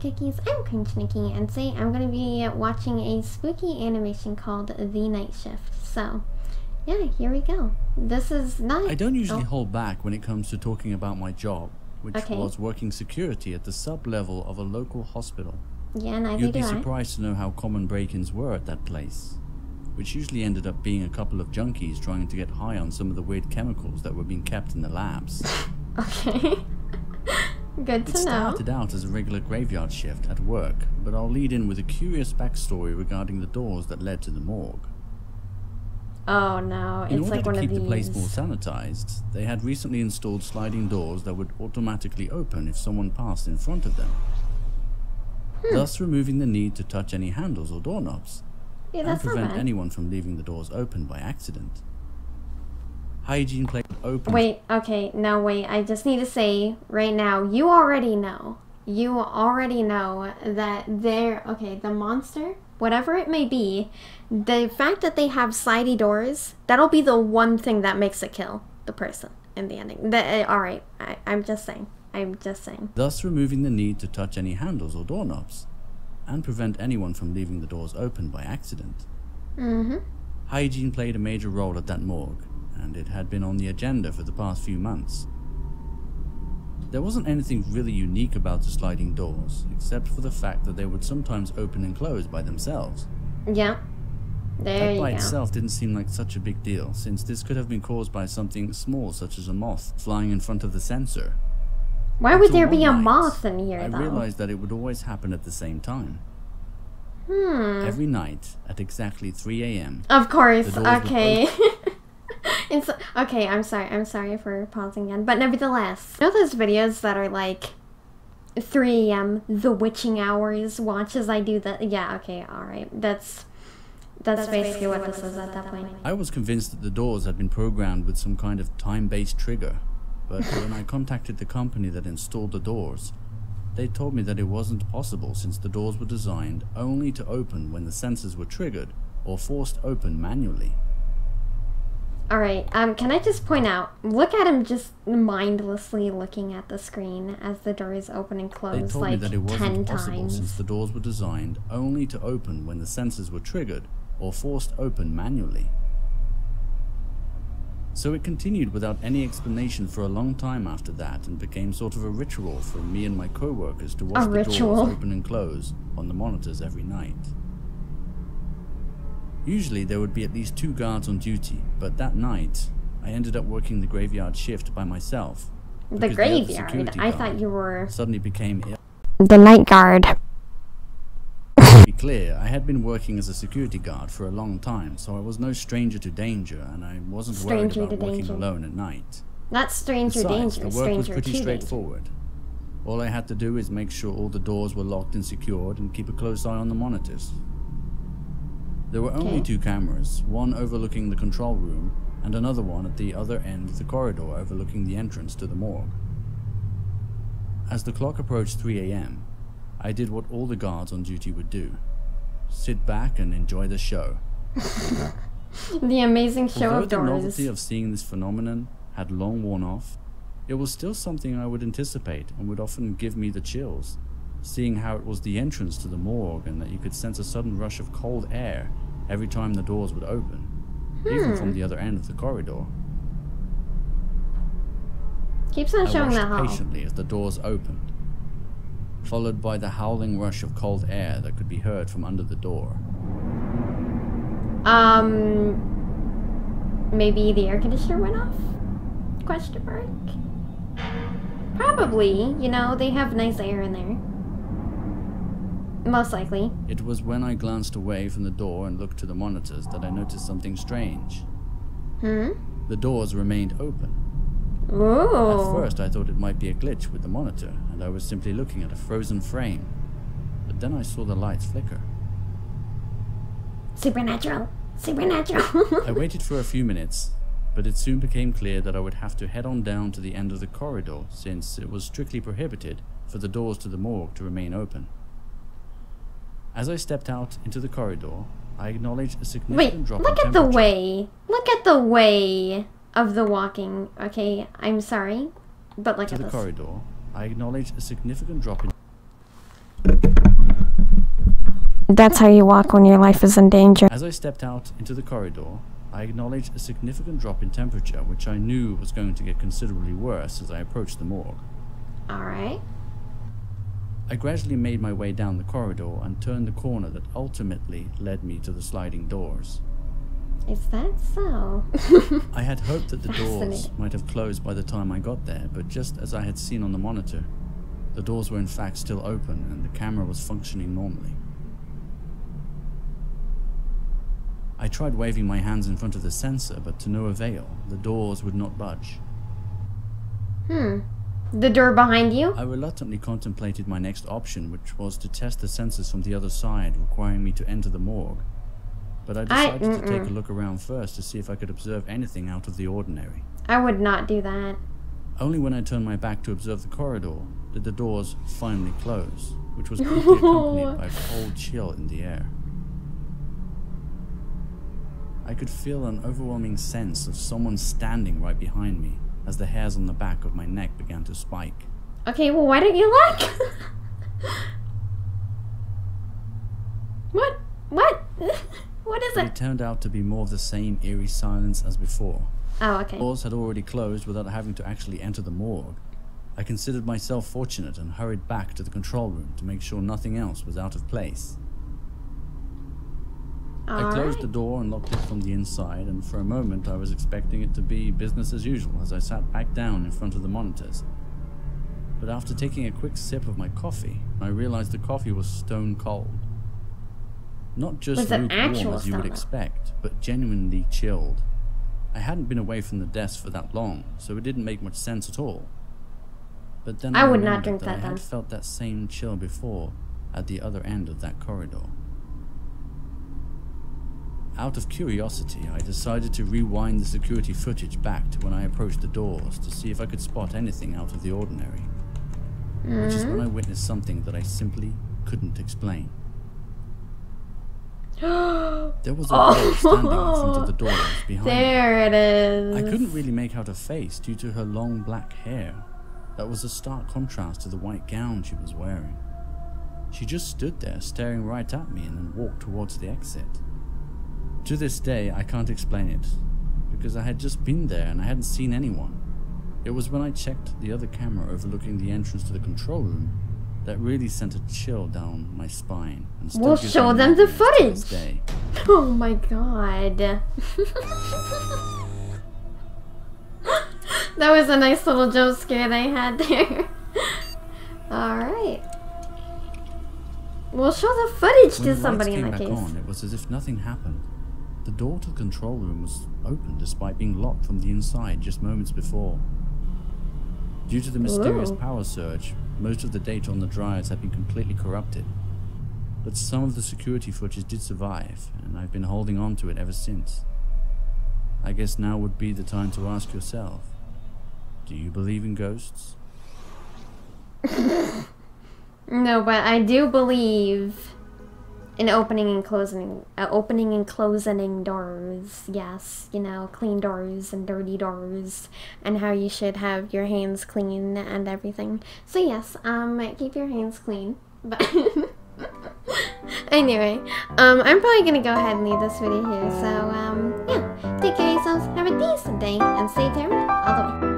Cookies, I'm Shnookie, and today I'm going to be watching a spooky animation called The Night Shift. So, yeah, here we go. This is not... I don't usually hold back when it comes to talking about my job, which was working security at the sub-level of a local hospital. Yeah, neither You'd be do I. surprised to know how common break-ins were at that place, which usually ended up being a couple of junkies trying to get high on some of the weird chemicals that were being kept in the labs. Okay. Good to know. It started out as a regular graveyard shift at work, but I'll lead in with a curious backstory regarding the doors that led to the morgue. Oh no, it's like one of these. In order to keep the place more sanitized, they had recently installed sliding doors that would automatically open if someone passed in front of them, thus removing the need to touch any handles or doorknobs, and prevent anyone from leaving the doors open by accident. Hygiene played open. Wait, okay, no, wait, I just need to say right now, you already know that the monster, whatever it may be, the fact that they have slidey doors, that'll be the one thing that makes it kill the person in the ending. Alright, I'm just saying. Thus removing the need to touch any handles or doorknobs, and prevent anyone from leaving the doors open by accident. Hygiene played a major role at that morgue, and it had been on the agenda for the past few months. There wasn't anything really unique about the sliding doors, except for the fact that they would sometimes open and close by themselves. Yeah, there you go. That by itself didn't seem like such a big deal, since this could have been caused by something small such as a moth flying in front of the sensor. Why would there be a moth in here, though? I realized that it would always happen at the same time. Every night at exactly 3 AM. Of course, okay. Okay, I'm sorry for pausing again, but nevertheless, you know those videos that are like 3 AM, the witching hours, watch as I do that? Yeah, okay, alright, that's basically what this is at that point. I was convinced that the doors had been programmed with some kind of time-based trigger, but when I contacted the company that installed the doors, they told me that it wasn't possible since the doors were designed only to open when the sensors were triggered or forced open manually. Alright, can I just point out, look at him just mindlessly looking at the screen as the doors open and close like 10 times. They told me that it wasn't possible since the doors were designed only to open when the sensors were triggered or forced open manually. So it continued without any explanation for a long time after that, and became sort of a ritual for me and my co-workers to watch the doors open and close on the monitors every night. Usually there would be at least 2 guards on duty, but that night I ended up working the graveyard shift by myself. The graveyard? I thought you were... suddenly became ill. The night guard. To be clear, I had been working as a security guard for a long time, so I was no stranger to danger, and I wasn't worried about working alone at night. Not stranger danger, the work was pretty straightforward. All I had to do is make sure all the doors were locked and secured, and keep a close eye on the monitors. There were only 2 cameras, one overlooking the control room, and another one at the other end of the corridor overlooking the entrance to the morgue. As the clock approached 3 AM, I did what all the guards on duty would do. Sit back and enjoy the show. The amazing show of doors. Although the novelty of seeing this phenomenon had long worn off, it was still something I would anticipate and would often give me the chills, seeing how it was the entrance to the morgue and that you could sense a sudden rush of cold air every time the doors would open, even from the other end of the corridor. Keeps on showing that I watched patiently as the doors opened, followed by the howling rush of cold air that could be heard from under the door. Maybe the air conditioner went off? Question mark? Probably, you know, they have nice air in there. Most likely. It was when I glanced away from the door and looked to the monitors that I noticed something strange. The doors remained open. Ooh. At first I thought it might be a glitch with the monitor, and I was simply looking at a frozen frame. But then I saw the lights flicker. Supernatural! Supernatural! I waited for a few minutes, but it soon became clear that I would have to head on down to the end of the corridor, since it was strictly prohibited for the doors to the morgue to remain open. As I stepped out into the corridor, I acknowledged a significant drop in temperature. Look at the way of the walking. Okay, I'm sorry, but look at this. To the corridor, I acknowledged a significant drop in That's how you walk when your life is in danger. As I stepped out into the corridor, I acknowledged a significant drop in temperature, which I knew was going to get considerably worse as I approached the morgue. Alright. I gradually made my way down the corridor and turned the corner that ultimately led me to the sliding doors. Is that so? I had hoped that the doors might have closed by the time I got there, but just as I had seen on the monitor, the doors were in fact still open and the camera was functioning normally. I tried waving my hands in front of the sensor, but to no avail. The doors would not budge. The door behind you? I reluctantly contemplated my next option, which was to test the sensors from the other side, requiring me to enter the morgue. But I decided to take a look around first to see if I could observe anything out of the ordinary. I would not do that. Only when I turned my back to observe the corridor did the doors finally close, which was quickly accompanied by a cold chill in the air. I could feel an overwhelming sense of someone standing right behind me as the hairs on the back of my neck began to spike. Okay, well, why don't you look? What? What? What is But it? it turned out to be more of the same eerie silence as before. Oh, okay. Doors had already closed without having to actually enter the morgue. I considered myself fortunate and hurried back to the control room to make sure nothing else was out of place. I closed the door and locked it from the inside, and for a moment I was expecting it to be business as usual as I sat back down in front of the monitors. But after taking a quick sip of my coffee, I realized the coffee was stone cold. Not just lukewarm as you would expect, but genuinely chilled. I hadn't been away from the desk for that long, so it didn't make much sense at all. But then I would not drink that. I had felt that same chill before at the other end of that corridor. Out of curiosity, I decided to rewind the security footage back to when I approached the doors to see if I could spot anything out of the ordinary. Which is when I witnessed something that I simply couldn't explain. There was a girl standing in front of the doors behind me. There it is. I couldn't really make out her face due to her long black hair. That was a stark contrast to the white gown she was wearing. She just stood there staring right at me and then walked towards the exit. To this day, I can't explain it, because I had just been there and I hadn't seen anyone. It was when I checked the other camera overlooking the entrance to the control room that really sent a chill down my spine. And still we'll show them the footage! Day. Oh my god. That was a nice little jump scare they had there. Alright. We'll show the footage to somebody in that case. When the lights came back on, it was as if nothing happened. The door to the control room was open despite being locked from the inside just moments before. Due to the mysterious power surge, most of the data on the drives had been completely corrupted. But some of the security footage did survive, and I've been holding on to it ever since. I guess now would be the time to ask yourself, do you believe in ghosts? No, but I do believe in opening and closing doors. Yes, you know, clean doors and dirty doors, and how you should have your hands clean and everything. So yes, keep your hands clean. But anyway, I'm probably gonna go ahead and leave this video here. So yeah, take care of yourselves, have a decent day, and stay tuned all the way.